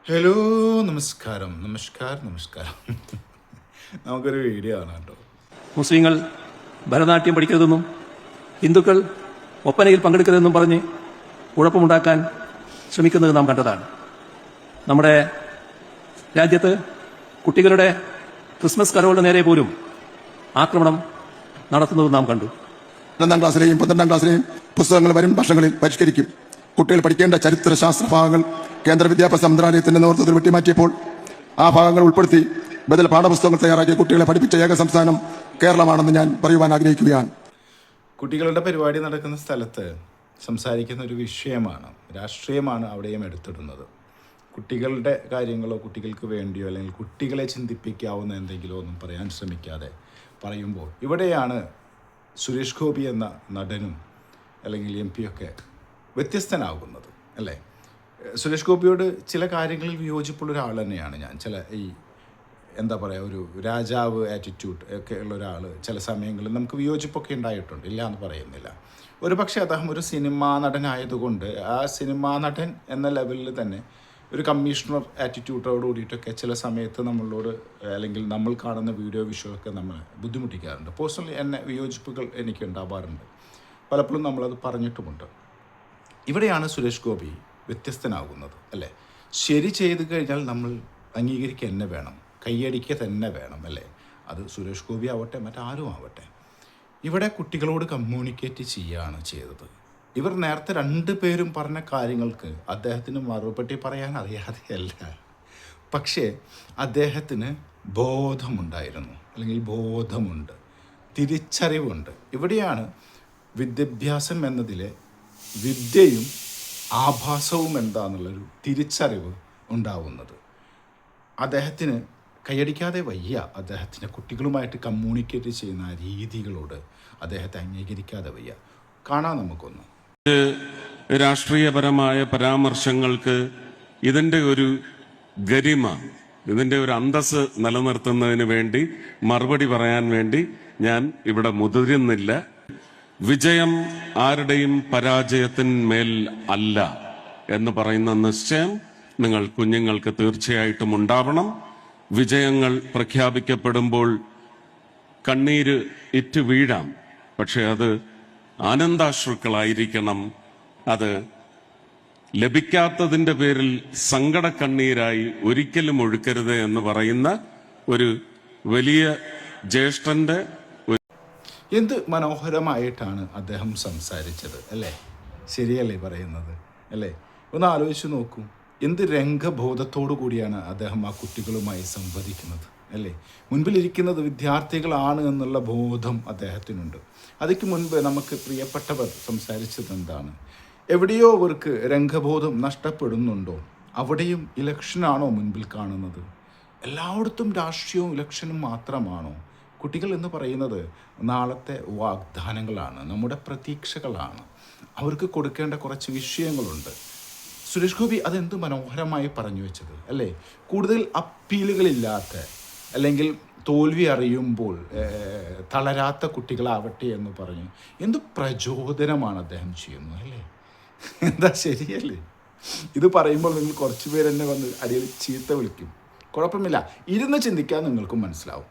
Hello, നമസ്കാരം. നമുക്കൊരു video ആണ് കേട്ടോ. മുസ്ലിങ്ങൾ ഭരതനാട്യം പഠിക്കരുതെന്നും ഹിന്ദുക്കൾ ഒപ്പനയിൽ പങ്കെടുക്കരുതെന്നും പറഞ്ഞ് കുഴപ്പമുണ്ടാക്കാൻ ശ്രമിക്കുന്നത് നാം കണ്ടതാണ്. നമ്മുടെ രാജ്യത്ത് കുട്ടികളുടെ ക്രിസ്മസ് കരോളിന് നേരെ പോലും ആക്രമണം നടത്തുന്നത് നാം കണ്ടു. 12ാം ക്ലാസ്സിലെയും 12ാം ക്ലാസ്സിലെയും പുസ്തകങ്ങൾ വരും വർഷങ്ങളിൽ പരിഷ്കരിക്കും. കുട്ടികൾ പഠിക്കേണ്ട ചരിത്ര ശാസ്ത്ര ഭാഗങ്ങൾ കേന്ദ്ര വിദ്യാഭ്യാസ മന്ത്രാലയത്തിന്റെ നേതൃത്വത്തിൽ വെട്ടിമാറ്റിയപ്പോൾ ആ ഭാഗങ്ങൾ ഉൾപ്പെടുത്തി ബദൽ പാഠപുസ്തകങ്ങൾ തയ്യാറാക്കി കുട്ടികളെ പഠിപ്പിച്ച ഏക സംസ്ഥാനം കേരളമാണെന്ന് ഞാൻ പറയുവാൻ ആഗ്രഹിക്കുകയാണ്. കുട്ടികളുടെ പരിപാടി നടക്കുന്ന സ്ഥലത്ത് സംസാരിക്കുന്ന ഒരു വിഷയമാണ്, രാഷ്ട്രീയമാണ് അവിടെയും എടുത്തിടുന്നത്. കുട്ടികളുടെ കാര്യങ്ങളോ കുട്ടികൾക്ക് വേണ്ടിയോ അല്ലെങ്കിൽ കുട്ടികളെ ചിന്തിപ്പിക്കാവുന്ന എന്തെങ്കിലുമോ ഒന്നും പറയാൻ ശ്രമിക്കാതെ പറയുമ്പോൾ ഇവിടെയാണ് സുരേഷ് ഗോപി എന്ന നടനും അല്ലെങ്കിൽ MP ഒക്കെ വ്യത്യസ്തനാകുന്നത്, അല്ലേ? സുരേഷ് ഗോപിയോട് ചില കാര്യങ്ങളിൽ വിയോജിപ്പുള്ള ഒരാൾ തന്നെയാണ് ഞാൻ. ചില എന്താ പറയുക, ഒരു രാജാവ് ആറ്റിറ്റ്യൂഡ് ഒക്കെ ഉള്ള ഒരാൾ ചില സമയങ്ങളിൽ നമുക്ക് വിയോജിപ്പൊക്കെ ഉണ്ടായിട്ടുണ്ട്, ഇല്ല എന്ന് പറയുന്നില്ല. ഒരു പക്ഷേ അദ്ദേഹം ഒരു സിനിമാ നടനായതുകൊണ്ട് ആ സിനിമാ നടൻ എന്ന ലെവലിൽ തന്നെ ഒരു കമ്മീഷണർ ആറ്റിറ്റ്യൂഡോട് കൂടിയിട്ടൊക്കെ ചില സമയത്ത് നമ്മളോട് അല്ലെങ്കിൽ നമ്മൾ കാണുന്ന വീഡിയോ വിഷയമൊക്കെ നമ്മളെ ബുദ്ധിമുട്ടിക്കാറുണ്ട്. പേഴ്സണലി എന്നെ വിയോജിപ്പുകൾ എനിക്ക് ഉണ്ടാവാറുണ്ട്, പലപ്പോഴും നമ്മളത് പറഞ്ഞിട്ടുമുണ്ട്. ഇവിടെയാണ് സുരേഷ് ഗോപി വ്യത്യസ്തനാകുന്നത്, അല്ലേ? ശരി ചെയ്തു കഴിഞ്ഞാൽ നമ്മൾ അംഗീകരിക്കുക തന്നെ വേണം, കൈയടിക്കുക തന്നെ വേണം, അല്ലേ? അത് സുരേഷ് ഗോപി ആവട്ടെ മറ്റാരും ആവട്ടെ. ഇവിടെ കുട്ടികളോട് കമ്മ്യൂണിക്കേറ്റ് ചെയ്യുകയാണ് ചെയ്തത്. ഇവർ നേരത്തെ 2 പേരും പറഞ്ഞ കാര്യങ്ങൾക്ക് അദ്ദേഹത്തിന് മറുപടി പറയാൻ അറിയാതെയല്ല, പക്ഷേ അദ്ദേഹത്തിന് ബോധമുണ്ടായിരുന്നു, അല്ലെങ്കിൽ ബോധമുണ്ട്, തിരിച്ചറിവുണ്ട്. ഇവിടെയാണ് വിദ്യാഭ്യാസം എന്നതിലെ വിദ്യയും ആഭാസവും എന്താണെന്നുള്ളൊരു തിരിച്ചറിവ് ഉണ്ടാവുന്നത്. അദ്ദേഹത്തിന് കൈയടിക്കാതെ വയ്യ, അദ്ദേഹത്തിൻ്റെ കുട്ടികളുമായിട്ട് കമ്മ്യൂണിക്കേറ്റ് ചെയ്യുന്ന രീതികളോട് അദ്ദേഹത്തെ അംഗീകരിക്കാതെ വയ്യ. കാണാം നമുക്കൊന്ന്. രാഷ്ട്രീയപരമായ പരാമർശങ്ങൾക്ക് ഇതിൻ്റെ ഒരു ഗരിമ, ഇതിൻ്റെ ഒരു അന്തസ്സ് നിലനിർത്തുന്നതിന് വേണ്ടി മറുപടി പറയാൻ വേണ്ടി ഞാൻ ഇവിടെ മുതിരുന്നില്ല. വിജയം ആരുടെയും പരാജയത്തിന്മേൽ അല്ല എന്ന് പറയുന്ന നിശ്ചയം നിങ്ങൾ കുഞ്ഞുങ്ങൾക്ക് തീർച്ചയായിട്ടും ഉണ്ടാവണം. വിജയങ്ങൾ പ്രഖ്യാപിക്കപ്പെടുമ്പോൾ കണ്ണീര് ഇറ്റു വീഴാം, പക്ഷെ അത് ആനന്ദാശ്രുക്കളായിരിക്കണം. അത് ലഭിക്കാത്തതിൻ്റെ പേരിൽ സങ്കടക്കണ്ണീരായി ഒരിക്കലും ഒഴുക്കരുത് എന്ന് പറയുന്ന ഒരു വലിയ ജ്യേഷ്ഠന്റെ എന്ത് മനോഹരമായിട്ടാണ് അദ്ദേഹം സംസാരിച്ചത്, അല്ലേ? ശരിയല്ലേ പറയുന്നത്, അല്ലേ? ഒന്ന് ആലോചിച്ച് നോക്കൂ, എന്ത് രംഗബോധത്തോടു കൂടിയാണ് അദ്ദേഹം ആ കുട്ടികളുമായി സംവദിക്കുന്നത്, അല്ലേ? മുൻപിലിരിക്കുന്നത് വിദ്യാർത്ഥികളാണ് എന്നുള്ള ബോധം അദ്ദേഹത്തിനുണ്ട്. അതിക്ക് മുൻപ് നമുക്ക് പ്രിയപ്പെട്ടവർ സംസാരിച്ചത് എന്താണ്? എവിടെയോ അവർക്ക് രംഗബോധം നഷ്ടപ്പെടുന്നുണ്ടോ? അവിടെയും ഇലക്ഷനാണോ മുൻപിൽ കാണുന്നത്? എല്ലായിടത്തും രാഷ്ട്രീയവും ഇലക്ഷനും മാത്രമാണോ? കുട്ടികൾ എന്ന് പറയുന്നത് നാളത്തെ വാഗ്ദാനങ്ങളാണ്, നമ്മുടെ പ്രതീക്ഷകളാണ്. അവർക്ക് കൊടുക്കേണ്ട കുറച്ച് വിഷയങ്ങളുണ്ട്. സുരേഷ് ഗോപി അതെന്ത് മനോഹരമായി പറഞ്ഞു വെച്ചത്, അല്ലേ? കൂടുതൽ അപ്പീലുകളില്ലാത്ത അല്ലെങ്കിൽ തോൽവി അറിയുമ്പോൾ തളരാത്ത കുട്ടികളാവട്ടെ എന്ന് പറഞ്ഞു എന്ത് പ്രചോദനമാണ് അദ്ദേഹം ചെയ്യുന്നത്, അല്ലേ? എന്താ ശരിയല്ലേ? ഇത് പറയുമ്പോൾ നിങ്ങൾ കുറച്ച് പേര് തന്നെ വന്ന് അടിയിൽ ചീത്ത വിളിക്കും, കുഴപ്പമില്ല, ഇരുന്ന് ചിന്തിക്കാൻ നിങ്ങൾക്കും മനസ്സിലാവും.